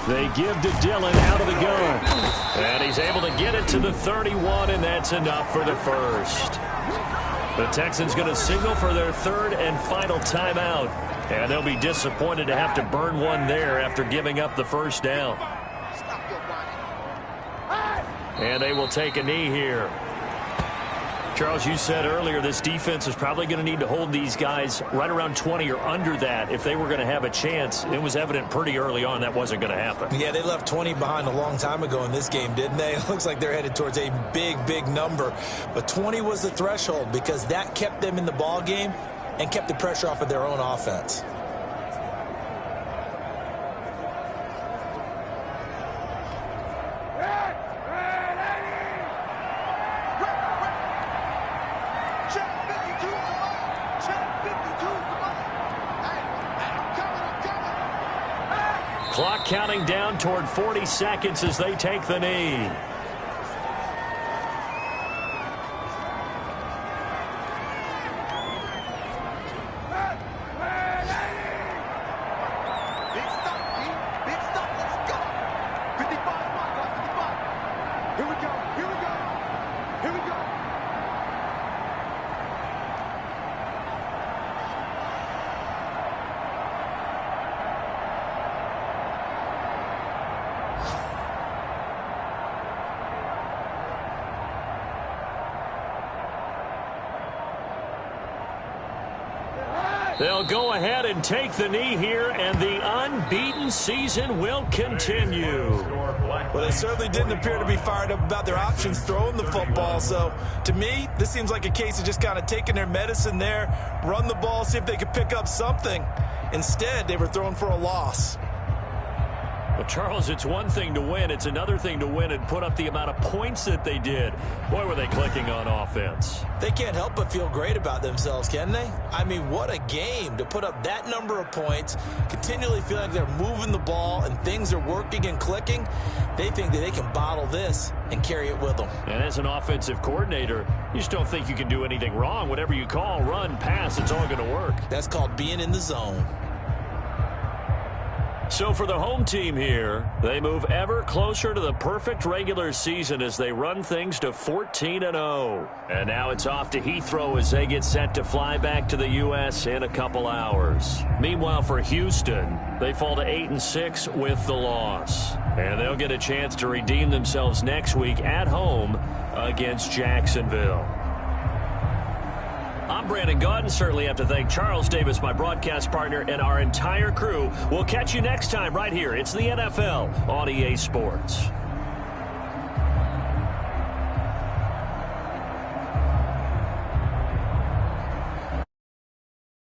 They give to Dillon out of the gun. And he's able to get it to the 31, and that's enough for the first. The Texans going to signal for their 3rd and final timeout. And they'll be disappointed to have to burn one there after giving up the first down. And they will take a knee here. Charles, you said earlier this defense is probably going to need to hold these guys right around 20 or under that if they were going to have a chance. It was evident pretty early on that wasn't going to happen. Yeah, they left 20 behind a long time ago in this game, didn't they? It looks like they're headed towards a big number. But 20 was the threshold because that kept them in the ball game and kept the pressure off of their own offense. Clock counting down toward 40 seconds as they take the knee. They'll go ahead and take the knee here, and the unbeaten season will continue. Well, they certainly didn't appear to be fired up about their options throwing the football. So, to me, this seems like a case of just kind of taking their medicine there, run the ball, see if they could pick up something. Instead, they were throwing for a loss. Well, Charles, it's one thing to win. It's another thing to win and put up the amount of points that they did. Boy, were they clicking on offense. They can't help but feel great about themselves, can they? I mean, what a game to put up that number of points, continually feeling like they're moving the ball and things are working and clicking. They think that they can bottle this and carry it with them. And as an offensive coordinator, you just don't think you can do anything wrong. Whatever you call, run, pass, it's all going to work. That's called being in the zone. So for the home team here, they move ever closer to the perfect regular season as they run things to 14-0. And now it's off to Heathrow as they get set to fly back to the U.S. in a couple hours. Meanwhile, for Houston, they fall to 8-6 with the loss. And they'll get a chance to redeem themselves next week at home against Jacksonville. I'm Brandon Gaudin. Certainly have to thank Charles Davis, my broadcast partner, and our entire crew. We'll catch you next time right here. It's the NFL on EA Sports.